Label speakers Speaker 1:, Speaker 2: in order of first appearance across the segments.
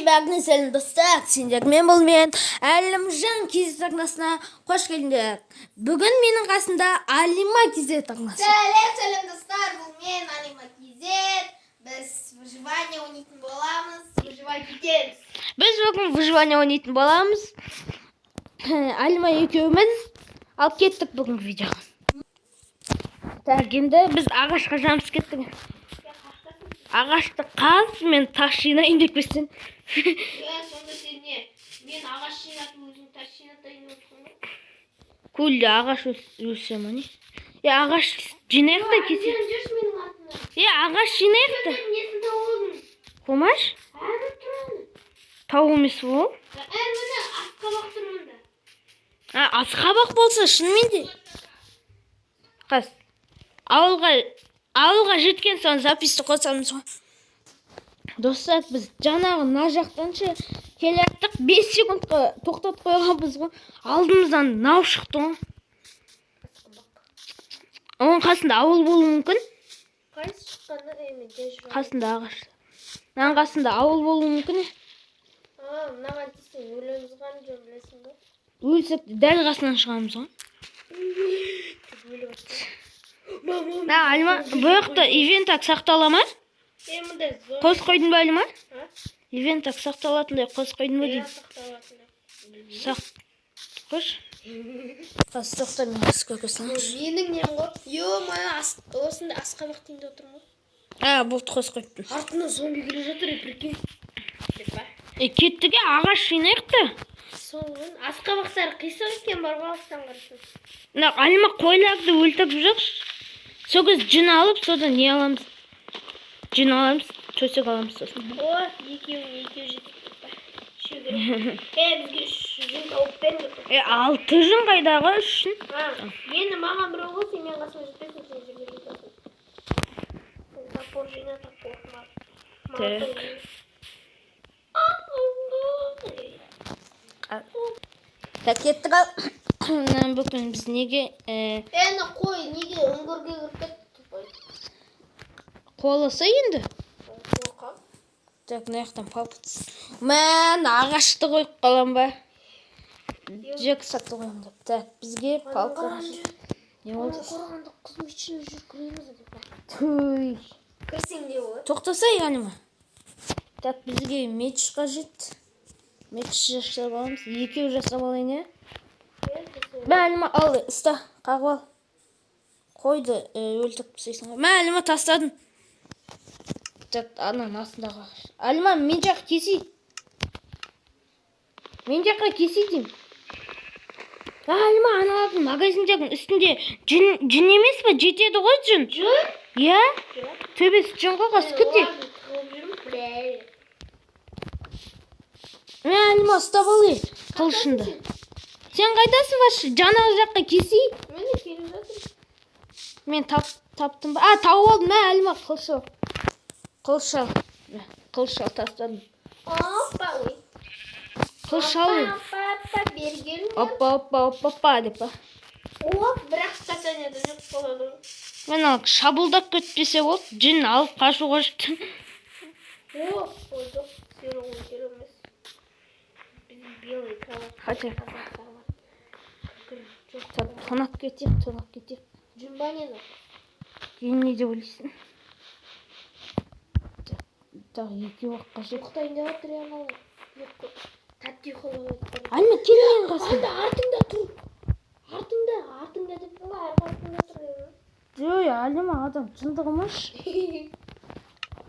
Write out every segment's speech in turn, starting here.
Speaker 1: бәріңе сәлем достар, сендер мен бұл мен Әлімжан кезет арнасына қош келдіңдер. Бүгін менің қасымда Алима кезет арнасы.
Speaker 2: Сәлем достар, бұл мен Алима кезет. Біз выживание ойнайтын боламыз, выживать етеміз.
Speaker 1: Біз бүгін выживание ойнайтын боламыз. Алима екеуміз алып кеттік бүгін видеоға. Так, енді біз ағашқа жамыз кеттік. Ағашты қаз, мен тас жинайын деп бестен.
Speaker 2: Сонда сен не? Мен ағаш жинатып өзің тас жинатайын деп отырсың ба?
Speaker 1: Көлде ағаш өсем, не? Ағаш жинайық та кесе.
Speaker 2: Жүрші менің артымда.
Speaker 1: Ағаш жинайық та.
Speaker 2: Несін тауылдың?
Speaker 1: Қомаш?
Speaker 2: Әні тұрады.
Speaker 1: Тау емес ол.
Speaker 2: Міне асқабақ тұр мұнда.
Speaker 1: Асқабақ болса, шынымен де. Қас. Ауылға жеткен соң записті қосамыз ғой. Достар, біз жаңағы мына жақтаншы келеттік, 5 секундқа тоқтат қойғанбыз ғой. Алдымыздан нау шықты ғой. Оның қасында ауыл болуы мүмкін.
Speaker 2: Қайсы шыққанда мен де жүрем.
Speaker 1: Қасында ағаш. Мынаның қасында ауыл болуы мүмкін.
Speaker 2: Мынаған тесен өлеміз ғаны жөн білесің ба?
Speaker 1: Өлсек дәл қасынан шығамыз ғой. Алима, бұяқта ивентак сақтала ма? Қос қойдың ба, Алима? Ивентак сақталатындай қос қойдың ба дейді? Сақт. Қош? Қас тоқта мен қыз көкесің.
Speaker 2: Менің нем ғой? Мана осында асқабақ дейінде отырмын ғой.
Speaker 1: Бұлт қос қойдың.
Speaker 2: Артына зомби келе жатыр, прикинь.
Speaker 1: Кеттіге ағаш жинайық та.
Speaker 2: Соңын асқабақтары қисық екен, бар балықтан қарасын.
Speaker 1: Алима қойларды өлтіріп жақшы. Сол кез жын алып, содан не аламыз? Жын аламыз, төсек аламыз сосын.
Speaker 2: Екеу жетіп бізге 3 жын тауып беріңдер.
Speaker 1: 6 жын қайдағы 3 жын?
Speaker 2: Мені маған бір оғыл, сен мен қасыма жетпесің, сен жүргер етесің. Сен тапор жина, тапор
Speaker 1: Так, кеттік ал. Бүгін біз неге...
Speaker 2: Қой, неге үңгірге кіріп
Speaker 1: Қоласа енді?
Speaker 2: Қорқам.
Speaker 1: Так, наяқтан палпытыз. Мән, ағашты қойып қалам ба? Жек сатты қойым деп. Так, бізге палпы қажет. Не болды?
Speaker 2: Қорғанды қызметшіні жүр кіреміз деп.
Speaker 1: Түй.
Speaker 2: Кірсең де болады.
Speaker 1: Тоқтасай, Алима. Так, бізге меч қажет. Меч жасап аламыз. Екеу жасап алайын, е? Алима, ал, ұста, қағып ал. Қойды өлтіріп сейсің ғой. Алима, тастадым. Так, ананың астындағы ағаш. Алима, мен жақ кесей. Мен жаққа кесей дейм. Алима, аналардың магазин жағын үстінде жүн емес па? Жетеді ғой жүн?
Speaker 2: Жүн?
Speaker 1: Иә? Төбесі жүн қоғас күтте. Алима, ұстап алай, қылшынды. Сен қайдасың башы? Жанағы жаққа кесей?
Speaker 2: Мен де келіп жатыр.
Speaker 1: Мен таптым ба? Тауып алдым, Алима, қылшал. Қылшал. Қылшал тастадым.
Speaker 2: Опа, ой.
Speaker 1: Қылшал.
Speaker 2: Опа, бергелім.
Speaker 1: Опа, деп ба.
Speaker 2: Бірақ катанияда жоқ болады.
Speaker 1: Мен алып шабылдап көтпесе болды. Жүн алып қашуға жүктім.
Speaker 2: Жоқ, серуғын керемес. Bizim белый кровать.
Speaker 1: Хотя. Тонап кетейік.
Speaker 2: Жүнба не жоқ?
Speaker 1: Кейін не деп ойлайсың? Так, екеу ақ қажет.
Speaker 2: Ұйықтайын деп отыр аналар. Тәтті ұйықтайды.
Speaker 1: Алима, кел менің қасыма.
Speaker 2: Артыңда тұр. Артыңда деп бола, артыңда тұр.
Speaker 1: Жой, Алима, адам жындығымаш.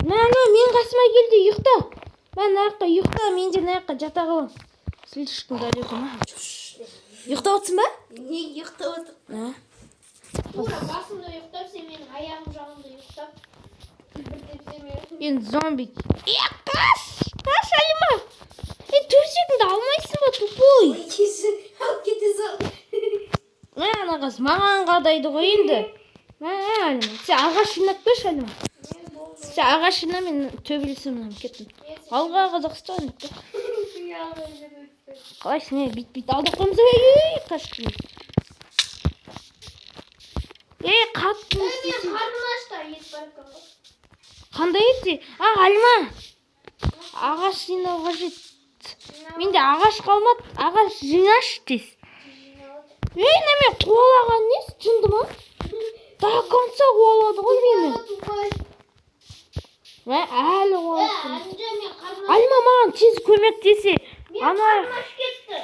Speaker 1: Мен қасыма келді, ұйықта. Мен аяққа ұйықта, мен де аяққа жата қалам. Слишком далеко ма? Ұйықтап отырсың ба?
Speaker 2: Не ұйықтап отыр? Басымда ұйықтап, сен менің аяғым жағымда ұйықтап.
Speaker 1: Мен зомби. Қаш, Алима. Төсегіңді алмайсың ба, тупой?
Speaker 2: Алып кете сал.
Speaker 1: Ағас, маған қадайды ғой енді. Алима, сен ағаш жинап берші, Алима. Сен ағаш жина, мен төбелесем кеттім. Алға Қазақстан деп. Қалайсың, бит алдық қоймыз. Қаштың. Қатты.
Speaker 2: Мен қарным ашты, ет бар екен ғой.
Speaker 1: Қандай етті? Алима. ағаш жинау қажет. Менде ағаш қалмады. Ағаш жинашы тез. Неме қуалаған несі? Жынды ма? До конца қуалады ғой мені. Әлі қуалады. Алма маған тез көмектесе. Ана
Speaker 2: кетті.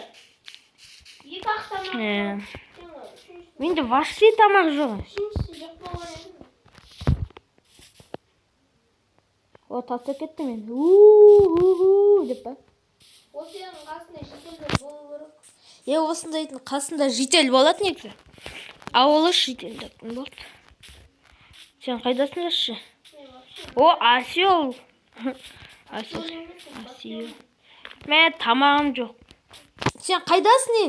Speaker 2: Екі ақтамақ.
Speaker 1: Менде вообще тамақ жоқ. О, тастап кетті мен. Деп па.
Speaker 2: Осының қасында жителдер болу керек.
Speaker 1: Осындайдың қасында жител болады негізі. Ауылы жителдердің болды. Сен қайдасың жашы? О, асел. Асел. Мен тамағым жоқ. Сен қайдасың не?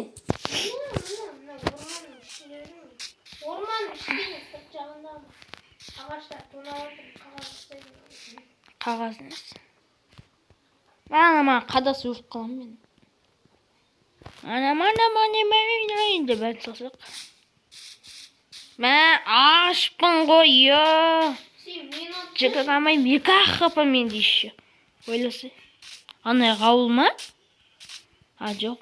Speaker 2: Орманның ішінде сырт жағында ағаштар тонап отыр, қағаз ұстайды.
Speaker 1: Қағаз емес. Маған қадасы өліп қалам мен. Деп айтсақ. Мен ашпын ғой. Жігіт амай екі аққапа менде еще. Ойласы. Анай қауыл ма? Жоқ.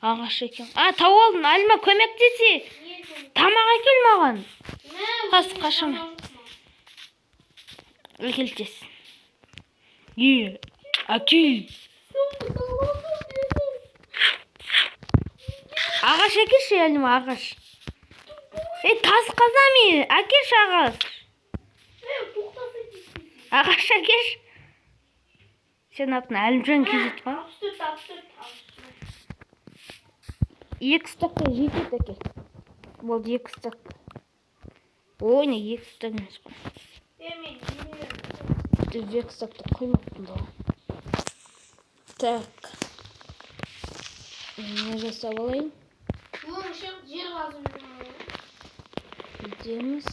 Speaker 1: Ағаш екен. Тауып алдым. Алма көмектесе. Тамақ әкел маған. Қашым. Әкелтес. Әкел. Ағаш әкелші, әлім ағаш. Тас қазам ел. Әкелші ағаш. Ағаш әкелші. Сен атын әлімжан кезет ма? Екі стакта жетет әкел. Болды екі стакта. Ой, не екі стакта емес қой. Екі стакта қоймаппын да. Так. Не жасап алайын?
Speaker 2: Жер қазып жүрмін.
Speaker 1: Идеміз.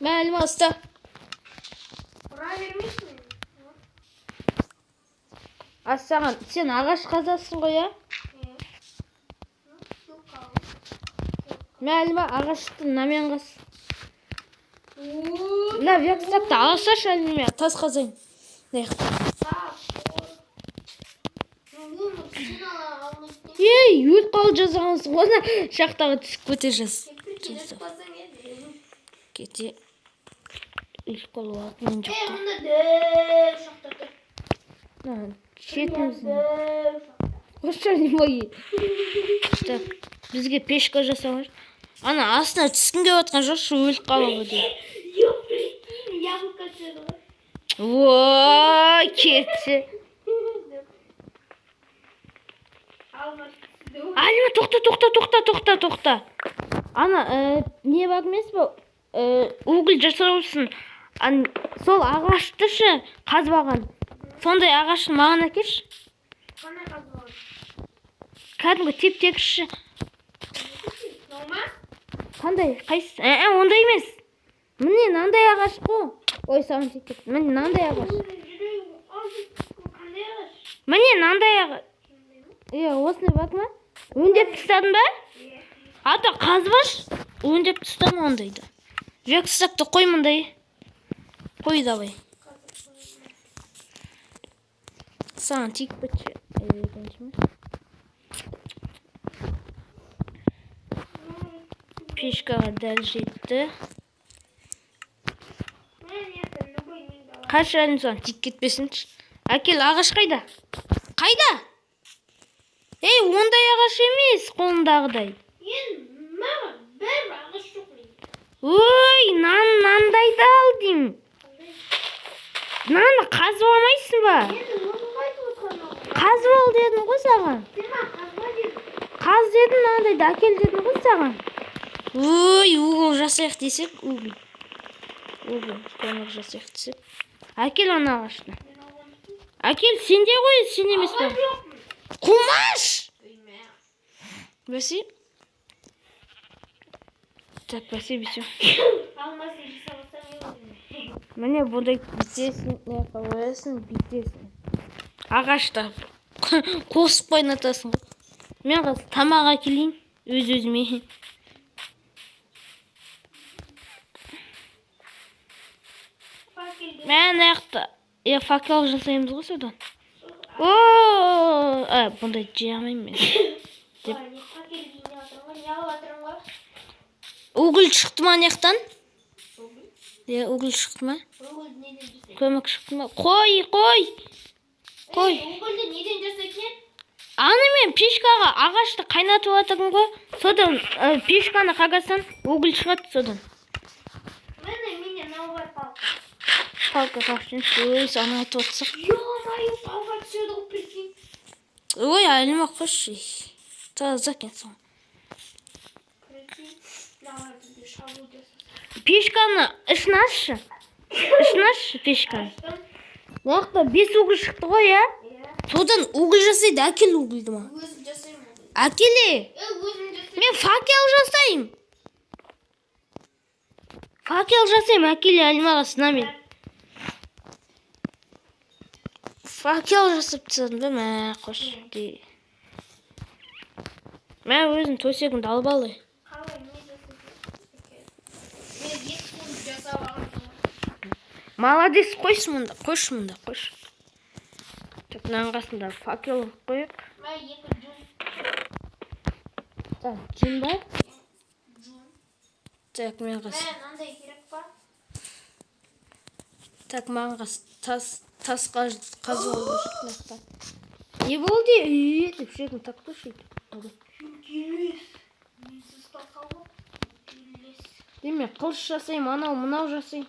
Speaker 1: Мәлім аста.
Speaker 2: Бұра бермейсің мен.
Speaker 1: Саған, сен ағаш қазасың ғой, я? Мәліма ағашты намен қаз. На, вексакта ағаша шәліме тас қазайын. Өлт қал жазағансың. Оны шақтағы түсіп көте жаз. Кете. Өлт қал уақытымен жоққа.
Speaker 2: Мұнда дөп шақта тұр.
Speaker 1: Шетіміздің. Қоша не мои. Так, бізге пешка жасалар. Ана астына түскінге отқан жоқ, шу өліп қалуы дейді.
Speaker 2: Yok, прикинь, яблоко сыры.
Speaker 1: Ой, кетші. Алма, тоқта. Ана, не бар емес бі? Угіл жасаушын. Сол ағашты шы қазбаған. Сондай ағашын маған әкеш.
Speaker 2: Қандай қазбаған?
Speaker 1: Кәдімгі теп-текші.
Speaker 2: Норма?
Speaker 1: Қандай, қайсы? Ондай емес. Міне, нандай ағаш қой. Ой, саған тек. Міне, нандай ағаш. Міне, нандай ағаш. Осыны бақ ма? Өндеп тұстадың ба? Ата қазбаш. Өндеп тұстадың ондайды. Жек тұстақты қой мұндай. Қой давай. Саған тек бітші. Пешкаға дәл жетті. Қашы әлім соған тек кетпесінші. Әкел, ағаш қайда? Қайда? Ондай ағаш емес, қолындағыдай.
Speaker 2: Маған бәрі ағаш жоқ мен.
Speaker 1: Ой, нандайды ал дейм. Наны қазып алмайсың ба? Қазып ал дедің ғой саған. Қаз дедің, нандайды әкел дедің ғой саған. Ой, угол жасайық десек, угол көмір жасайық десек. Әкел оны ағашты. Әкел, сенде ғой, сен емес ба? Құмаш! Бәсе? Так, бәсе, бесе. Міне, бұндай бітесін, қойасың, бітесін. Ағашта қосып қойнатасың. Мен қыз тамақ әкелейін, өз-өзіме. Мен аяқта факел жасаймыз ғой содан. О, бұндай жамаймын мен. Угіл шықты ма аяқтан? Угіл шықты ма? Көмек шықты ма? Қой.
Speaker 2: Угілді неден жасайтын?
Speaker 1: Аны мен пешкаға ағашты қайнатып жатырмын ғой. Содан пешканы қағасам угіл шығады содан.
Speaker 2: Менде науғар палка.
Speaker 1: Палка қашын. Ой, саны айтып отырсақ.
Speaker 2: Ё-моё, палка түседі ғой, прикинь.
Speaker 1: Ой, әліме қош. Таза екенсің.
Speaker 2: Прикинь, давай бізге шабуыл жасасың.
Speaker 1: Пешканы ішін ашшы. Пешканы. Мынаяқта 5 угіл шықты ғой, я? Содан угіл жасайды, әкел угілді ма?
Speaker 2: Өзім жасаймын.
Speaker 1: Әкеле.
Speaker 2: Өзім жасаймын.
Speaker 1: Мен факел жасайым. Әкеле әлімаға сынамен. Факел жасап тастадым ба, мә, қош. Мен өзім төсегімді алып алайын.
Speaker 2: Қалай, не жасайсың? Мен 2 күн жасап алғанмын.
Speaker 1: Молодец, қойшы мұнда. Так, мынаның қасында факел қойық.
Speaker 2: Мен 2 жун.
Speaker 1: Так, жун ба?
Speaker 2: Жун.
Speaker 1: Так, мен қас.
Speaker 2: Мынандай керек па?
Speaker 1: Так, маған қас тас қазу алып. Не болды? Деп шегін тапты шейді.
Speaker 2: Келес. Менсіз тақалып. Келес.
Speaker 1: Деме, қылыш жасайым, анау, мынау жасайым.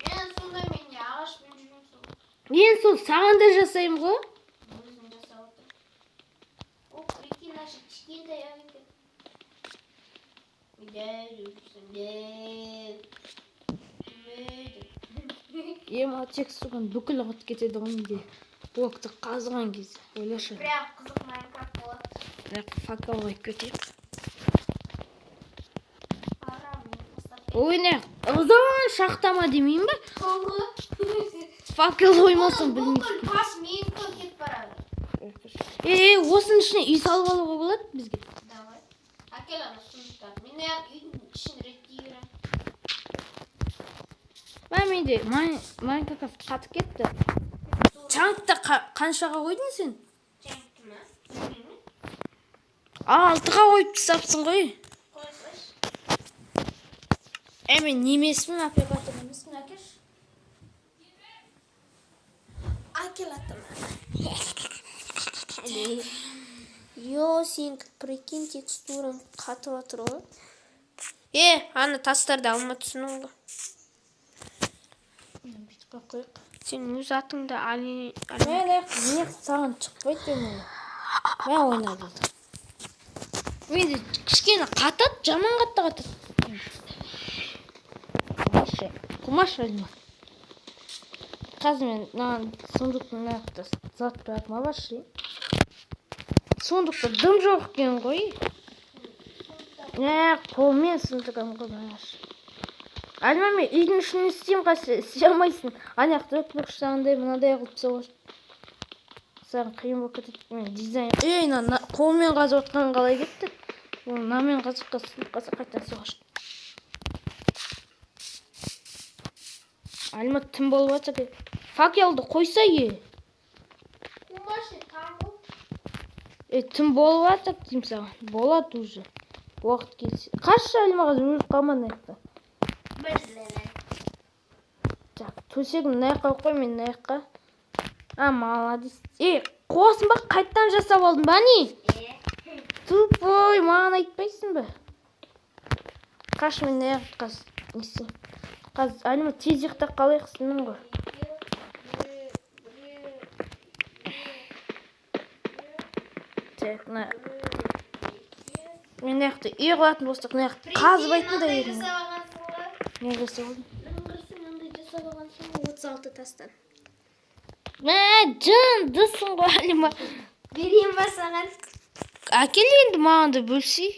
Speaker 2: Мен сонда менде ағашпен жүрмін сол.
Speaker 1: Мен сол саған да жасайым ғой.
Speaker 2: Өзім жасап отырмын. О, прикинь, наша кішкентай екен.
Speaker 1: Ема тек суған бүкіл ұғыт кетеді ғынде. Блокты қазған кезде. Ойлашы.
Speaker 2: Бірақ қызық Майнкрафт болады.
Speaker 1: Бірақ факел қойып кетейік.
Speaker 2: Ой,
Speaker 1: не, ұзан шақтама демейін ба? Факел қоймасын білмейді.
Speaker 2: Бүкіл бас менікі кетіп барады.
Speaker 1: Осының ішіне үй салып алуға болады бізге.
Speaker 2: Давай. Әкел ана сундықтар. Мен үйдің ішін реттейгірім.
Speaker 1: Менде Майнкрафт қатып кетті. Чаңтты қаншаға қойдың сен?
Speaker 2: Чаңтты ма? Білмеймін.
Speaker 1: 6-ға қойып тастапсың ғой.
Speaker 2: Қойсайшы.
Speaker 1: Мен немесімін, аппаратор емеспін, әкеш.
Speaker 2: Әкел атыма. Йо, сен прикинь, текстурам қатып атыр ғой. Аны тастарды алма түсінің ғой.
Speaker 1: Бүйтіп қойық.
Speaker 2: Сен өз атыңды
Speaker 1: Мен саған шықпайды мен ойнады. Менде кішкені қатады, жаман қатады. Құмаш әлі. Қазір мен сондықтың наяқта зат бәрім алашы. Сондықта дым жоқ екен ғой. Қолмен сындырам ғой алашы. Әлі мен үйдің ішін істеймін қасы, істей алмайсың. Аяқты өкілік шағындай, мынадай қылып соғыз. Саған қиын болып кетеді. Мен дизайн. Қолмен қазып отқан қалай кетті? Намен қазып қайтан соғаш. Әлі тым болып жатыр. Факелді қойса
Speaker 2: Құмашы, таңғы.
Speaker 1: Тым болып жатыр деймін саған. Болады уже. Уақыт келсе. Қашшы әлімаға жүріп қалман аяқта. Так, төсегін наяққа қой, мен наяққа. Молодец. Қосын ба, қайттан жасап алдың ба не? Тупой, маған айтпайсың ба? Қаш мен наяққа несейм. Қазір әліме тез ұйықтап қалайық сенің ғой. Так, мен наяқты үй қылатын болсақ, наяқты қазып айтын да едім. Не жасап алдың?
Speaker 2: Мынандай жасап алғансың 36 тастан.
Speaker 1: Жандысың ғой әліме.
Speaker 2: Берейін ба саған?
Speaker 1: Әкел енді маған да бөлсей.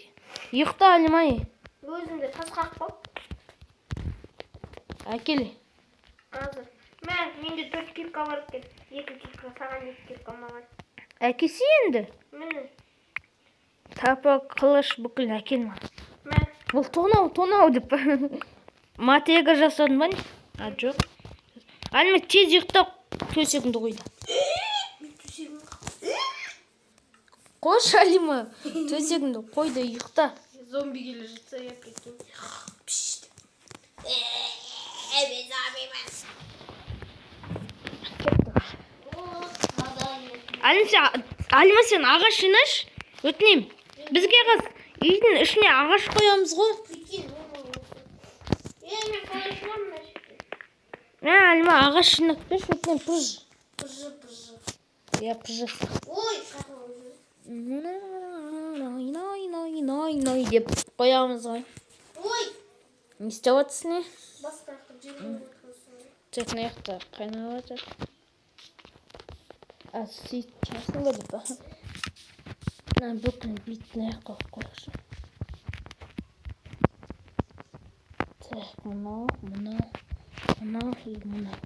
Speaker 1: Ұйықта әліме.
Speaker 2: Өзімді тас қақпал.
Speaker 1: Әкеле.
Speaker 2: Азыр. Менде 4 кепка бар екен. 2 кепка саған, 2 кепка маған.
Speaker 1: Әкесі енді?
Speaker 2: Міне.
Speaker 1: Тапы қылыш бүкіл әкелме. Бұл тонау деп. Матега жасадың ба не? Жоқ. Алима тез ұйықтап төсегіңді қойды. Қош, Алима, төсегіңді қойды, ұйықта.
Speaker 2: Зомби келе жатса, я прикинь. Пшт. Мен зомбимін.
Speaker 1: Алима, сен ағаш жинаш, өтінем. Бізге қаз үйдің ішіне ағаш қоямыз ғой. Алима, ағаш жинап беш, өтінем, пыж. Я пыжы.
Speaker 2: Ой,
Speaker 1: Ной деп қоямыз ғой.
Speaker 2: ой.
Speaker 1: Не істеп отырсың, не?
Speaker 2: Басқа жерге отырсың.
Speaker 1: Тек наяқта қайнап жатыр. Сөйтесің ғой деп. Бүкіл бетін аяққа қойшы. Так, мынау и мынау.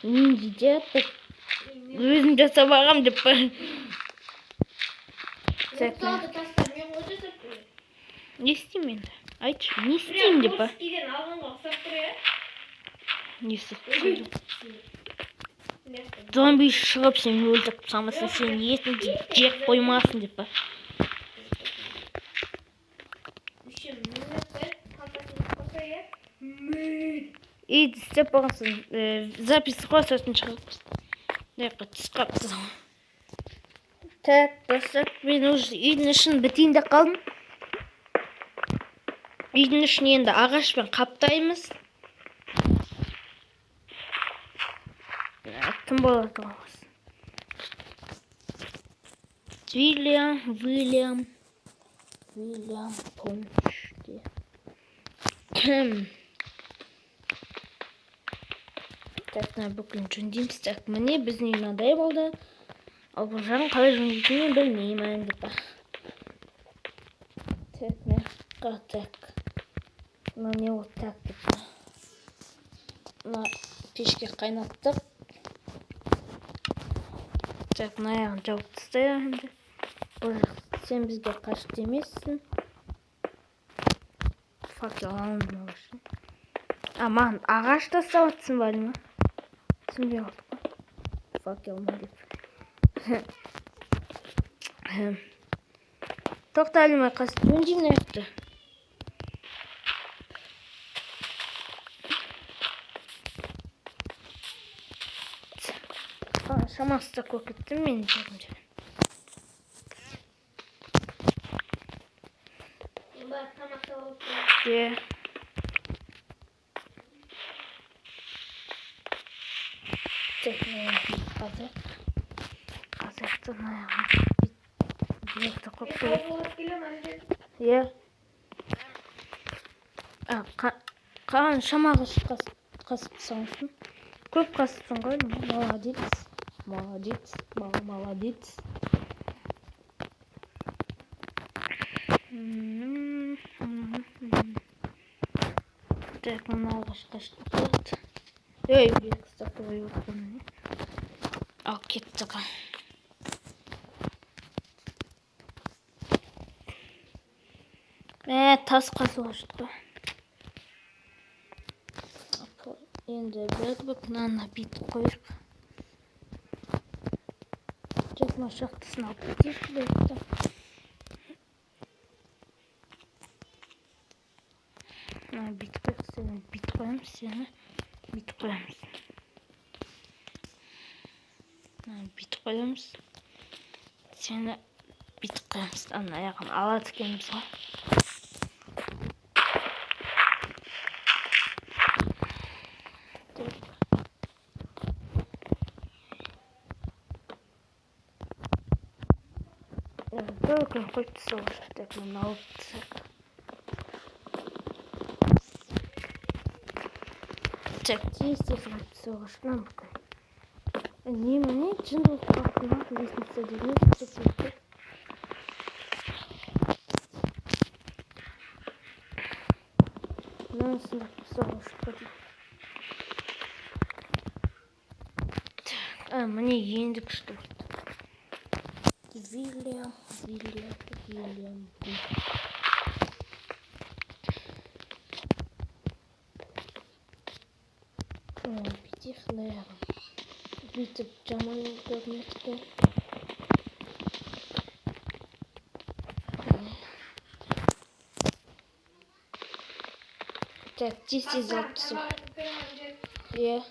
Speaker 1: Где-то өзім жасап ағам деп па. Не істеймін енді? Айтшы, не істеймін деп па? Не істеймін? Зомби шығып сен өлтіріп самасын, сен етіңді жек қоймасын деп па. И істеп бағынсын, запись қосатын шығып. Дайқа түсқап тұзым. Так, достар, мен уже үйдің ішін бітейін де қалдым. Үйдің ішін енді ағашпен қаптаймыз. Кім болады оғыз? Вильям Пончте. Так, бүкіл жөндейміз. Так, міне біздің үй мынадай болды. Ал бұл жағын қалай жөндейтінін білмеймін деп па. Так, мына так. Міне вот так деп па. Мына пешке қайнаттық. Так, мына аяғын жауып тастайық енді. Бұл сен бізге қашты емессің. Факел алындым ағашын. Маған ағаш тастап атсың ба, Алима? Түсінбей қалдық па. Факел ма деп. Тоқта, Алима, қасып өңдеймін аяқты. Шамасы да көкеттім мен жерім жерім. Қазақты аяғын бүйекті қойып. Е. Қаған шамағы қасып саңсын. Көп қасыпсың ғой, молодец. Так, мына ағаш қашты қойды. Ей, бүйек стақы ой өткені. Ал кетті қа. Тас қасы қашты қа. Енді бәк мынаны бүйтіп қойырық. Жекма шақтысын алып кетейік бәкті. Бүйтіп қойық, сені бүйтіп қоямыз, сені бүйтіп қоямыз. Бүйтіп қоямыз, сені бүйтіп қоямыз. Ана аяғын алады екенбіз ғой. Только хоть солнце, так на улице. Так, здесь хоть солнце. Не мне, джингл, как надо, лестница, лестница. Нам солнце. Так, мне ендик что ли? Вильям. Тіп жаман көрінеді. Так, тез алып Иә.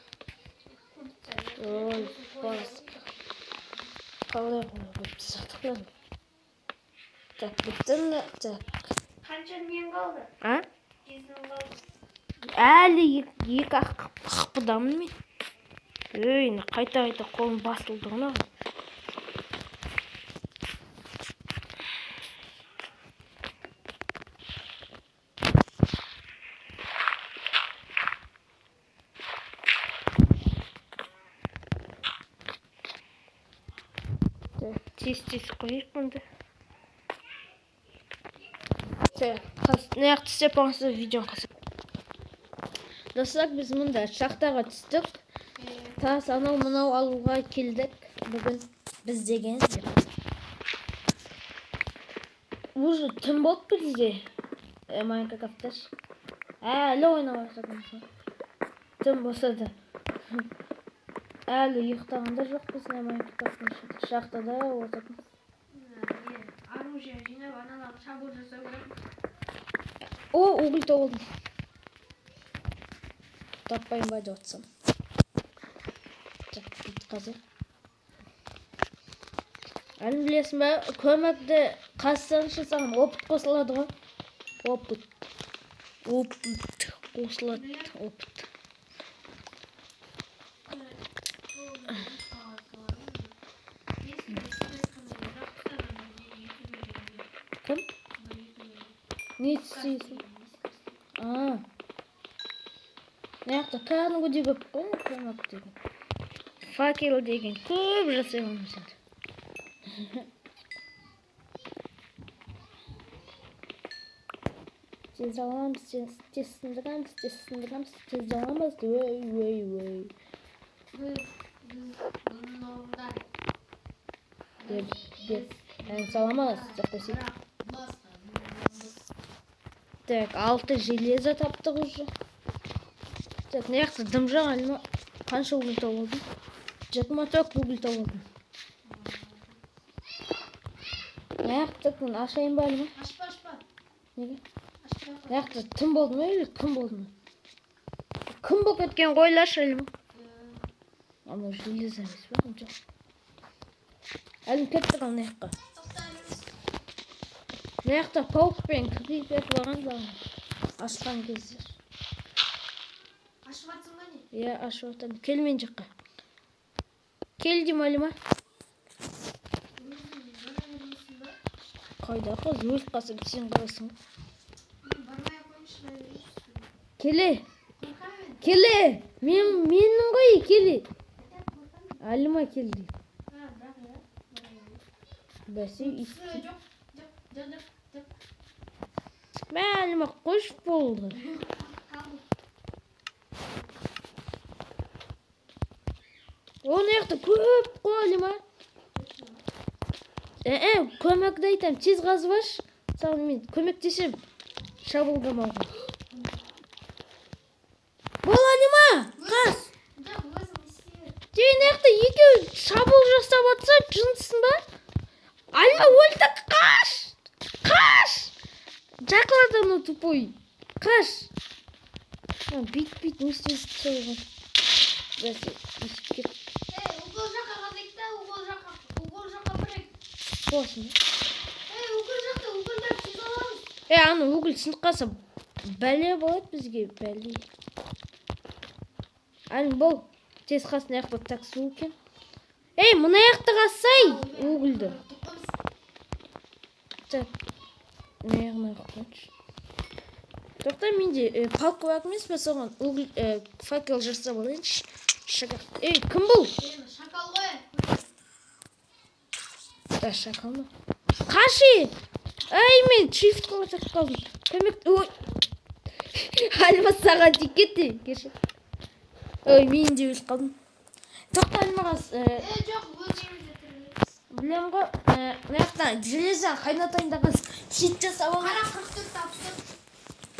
Speaker 1: Ой, бас. Қалай болып сақтықлан. Так, біттін. Так.
Speaker 2: Қанша мен қалды?
Speaker 1: А?
Speaker 2: Кезін қалды.
Speaker 1: Әлі екі қақпыдамын мен. Өй, қайта қолым басылды ғына. Тез қойып бұнды. Неғып істеп бағынсыз видеоны қасып. Достар, біз мұнда шақтаға түстік. Тас анау-мынау алуға келдік. Бүгін біз деген. Уже түн болып бізде. Майнкрафттар. Әлі ойнап жатырмыз. Түн болса да. Әлі ұйықтағанда жоқ бізде Майнкрафттың шақтада отырмыз.
Speaker 2: Оружие жинап, аналарды шабуыл жасау керек.
Speaker 1: О, уголь тауылдым. Таппайын ба деп отсам. Так, бит қазір. Әлін білесің бе, көмекті қазсаңшы саған опыт қосылады ғой. Опыт қосылады. Опыт. Кім? Не істейсің? Неяқта кәдімгідей көп қой, көмек деген. Факел деген көп жасай алмайсың. Тез аламыз, тез сындырамыз, тез аламыз. Өй. Деп, саламыз, деп қойсайық. Так, 6 железо таптық уже. Так, неяқта дымжақ әліма қанша уголь тауылдым? 24 уголь тауылдым. Неяқта күн ашайын ба әліма?
Speaker 2: Ашпа.
Speaker 1: Неге? Неяқта түн болды ма или күн болды ма? Күн болып кеткен қойлашы әліма. Ана железо емес ба? Әлім кеттік ал неяққа. Неяқта пауықпен крипер баған бағын. Ашқан кездер.
Speaker 2: Ашып атсың ба не?
Speaker 1: Иә, ашып атам. Кел мен жаққа. Кел дейм әліма. Қайда қыз өліп қалсам сен қаласың.
Speaker 2: Бармай қойыншы.
Speaker 1: Келе. Менің ғой, келе. Әліма кел дейм. Бәсе істі.
Speaker 2: Жоқ.
Speaker 1: Әліма қош болды. Оны яқты көп қой әліма. Көмекті айтам, тез қазып аш. Саған мен көмектесем шабуылдамауға. Бол әліма, қас. Дейін яқты екеу шабуыл жасап атса жынсың ба? Әліма өлді, қаш. Жақылады ана тупой. Қаш. Бит, не істесіп соғын. Бәсе, есіп кет.
Speaker 2: Угол жаққа қазайық та, угол жаққа бірек.
Speaker 1: Болсын.
Speaker 2: Угол жақта, уголдар тез аламыз.
Speaker 1: Аны угол сынып қалса бәле болады бізге, бәле. Бол, тез қасын аяқпа таксу екен. Мұна аяқты қасай, уголды. Так, неғына қойыншы. Тоқта менде палқы бар емес пе соған факел жасап алайыншы. Кім бұл?
Speaker 2: Шакал ғой.
Speaker 1: Да, шакал ма? Қаши! Мен шифт қолатақ қалдым. Көмек... Әліма саған текетті. Кеші. Мен де өліп қалдым. Тоқта әлімағас...
Speaker 2: Жоқ, өзіміз жетірмейміз.
Speaker 1: Білем ғой, неяқтан железан қайнатайындаған шит жасап алған.
Speaker 2: Қара 44 тапсыр.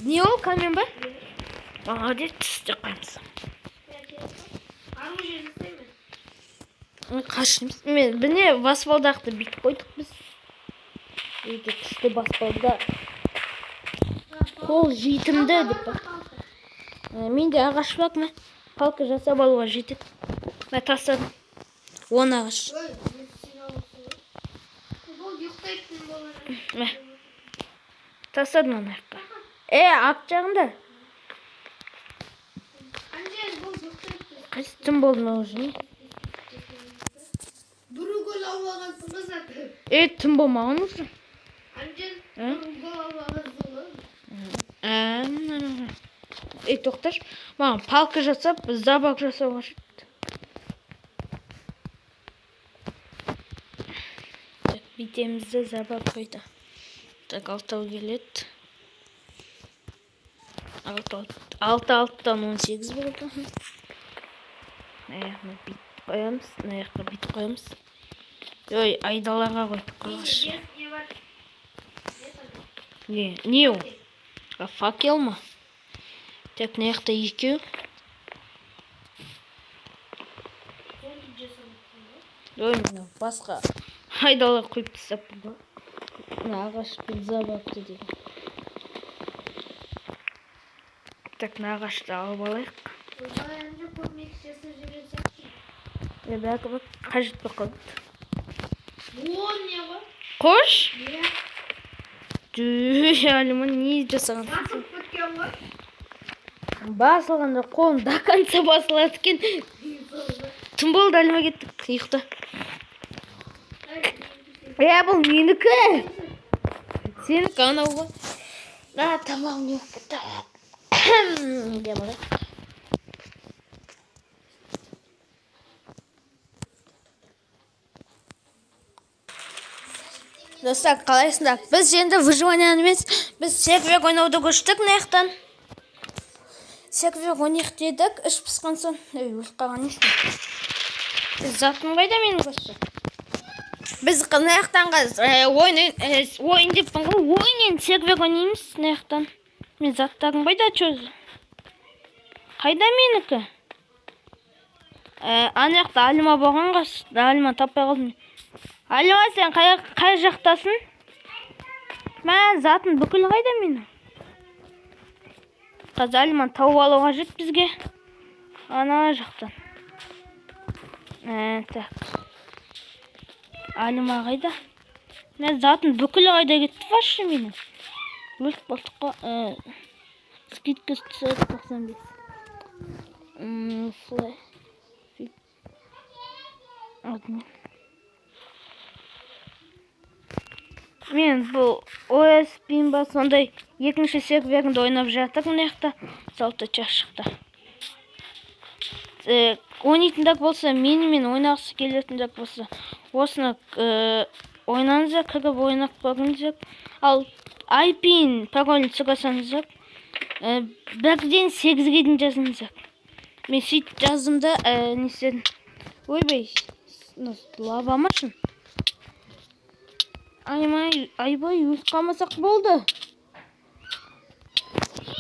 Speaker 1: Не ол, камен ба? Молодец, түсті қаймыз.
Speaker 2: Оружие жасаймын.
Speaker 1: Қашымыз. Міне баспалдақты бүйтіп қойдық біз. Өте күшті баспалда. Қол жетімді деп бар. Менде ағаш бар ма? Палка жасап алуға жетеді. Мен тастадым. 10 ағаш. Тастадым ана жаққа. Ақ жағында. Қайсы түн болды ма уже? Түн болмаған уже. Тоқташ. Маған палка жасап, забак жасауға жетті. Битемізді забак қойды. Так, 6 келеді. 6-6-тан 18 болды. Бит қоямыз. Бит қоямыз. Ой, айдалаға қойдық қоғаш. Не ол? Факел ма? Так, наяқта 2. Ой, басқа айдалаға қойып тастап бұл. Ағаш пен забақты деген. Так, ағашты алып алайық. Бәкі қажет бі қалды. Қош? Әлімі не жасаған? Басылғанда қолым до конца басылады кен. Түн болды әліме кеттік. Ұйықта. Бұл менікі. Сенікі анау ғой. Тамам не өкітті. Демалі. Достар, қалайсыңдар? Біз енді выживание емес, біз секвек ойнауды көштік наяқтан. Секвек ойнайық дедік, іш пысқан соң. Өліп қалған ешті. Затым қайда менің көшті? Біз наяқтан ойын деппін ғой, ойын секвек ойнаймыз наяқтан. Мен заттағым қайда чөзі? Қайда менікі? Анаяқта Алима болған қас, Алима таппай қалдым. Алима, сен қай жақтасың? Мен затын бүкіл қайда мені? Қазір Алима тауып алуға жет бізге. Ана жақтан. Так. Алима қайда? Мен затын бүкіл қайда кетті башы мені? Өліп болдыққа. Скидка 95. Флай. Админ. Мен бұл OSP'м ба сондай екінші секвегінде ойнап жатыр мұнаяқта. Салты чашықта. Ойнайтындақ болса, менімен ойнағысы келетіндік болса, осыны ойнаңыздар, кіріп ойнап көріңіздер. Ал IP-ін паролін сұрасаңыздар, 1-ден 8-ге дейін жазыңыздар. Мен сөйтіп жаздымда, не істедім? Ойбай, лава машын. Айбай, өліп қалмасақ болды.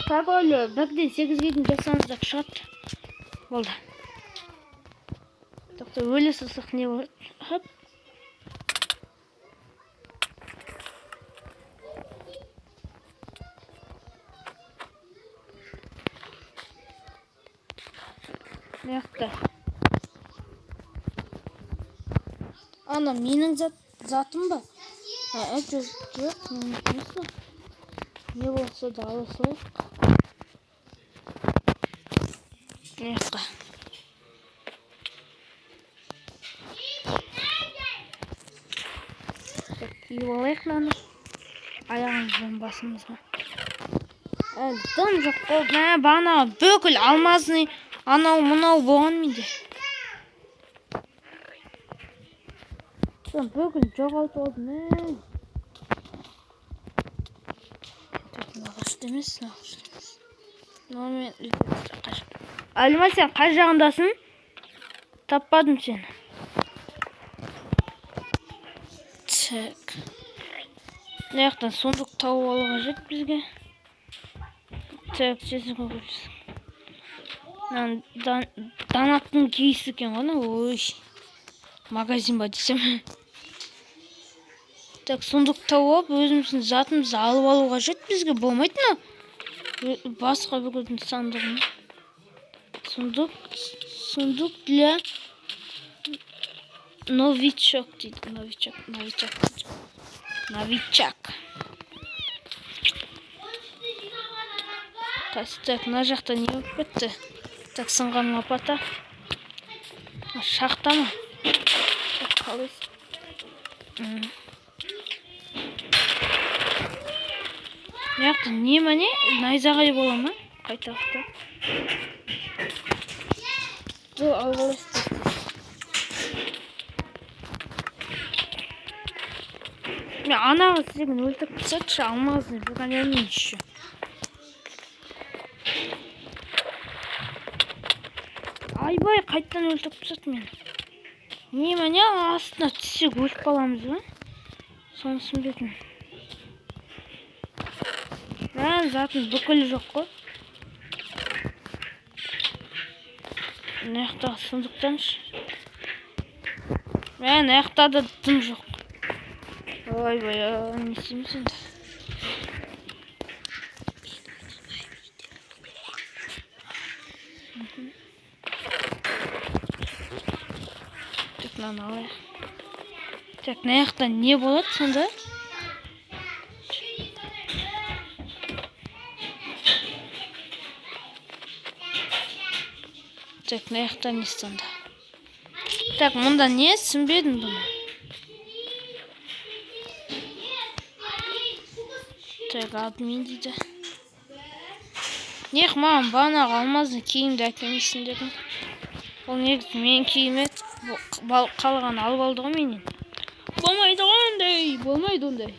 Speaker 1: Паролі 1-ден 8-ге дейін жазсаңыздар шығады. Болды. Тоқта өлі сұрсақ не болады? Хоп. Маяқта. Ана менің затым ба? Жоқ, менің не болса да ала салайық. Маяққа. Киіп алайық мені. Аяғымызбен басымызға. Дым жоқ болды. Бана бүкіл алмазный анау мұнау болған менде. Бүкіл жоғалып oldu ne? Nağıştı емес, nağıştı емес. Мен Алима, сен қай жағындасың? Таппадым сені. Так. Наяқтан сондық тауып алуға жет бізге. Так, сесін көресің. Данаттың кейсі екен ғана, ой. Магазин ба десем. Так, сундук тауып, өзіміздің затымызды алып алу қажет бізге, болмайды ма? Басқа біреудің сандығын. Сундук для новичок дейді. Новичок. Так, мына жақта не болып кетті? Так, сынған лопата. Шахта ма? Қалай? Яқты не ма не? Найзағай бола ма? Қайта қайта. Dur алғалы. Мен анағы сізген өлтіріп тастатшы, алмазын жүрген әлмен еще. Айбай қайттан өлтіріп тастат мен. Не ма не астына түссек өліп қаламыз ба? Сонысын бетін. Затымыз бүкілі жоқ қой. Наяқтағы сұндықтаншы. Наяқтада дым жоқ. Ойбай, не істейміз енді. Так, мынаны алайық. Так, наяқта не болады сонда? Так, наяқта не сонда? Так, мұнда не? Түсінбедім бұны. Так, админ дейді. Неқ маған бағанағы алмаздың киімді әкелмесін дедім. Ол негізі мен киім еді. Қалған алып алды ғой менен. Болмайды ондай, болмайды ондай.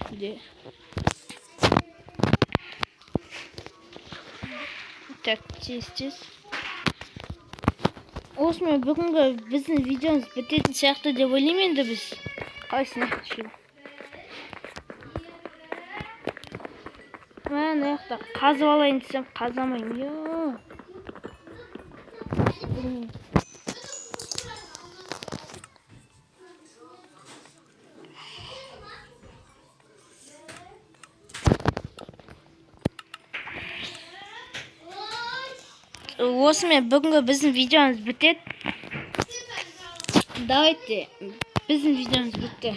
Speaker 1: Так, тез. Осымен бүгінгі біздің видеомыз бітетін сияқты деп ойлаймын енді біз. Қайсын ақтышылы. Мен аяқта қазып алайын десем қазамайын. Осымен бүгінгі біздің видеомыз бітеді. Давайте, біздің видеомыз бітті.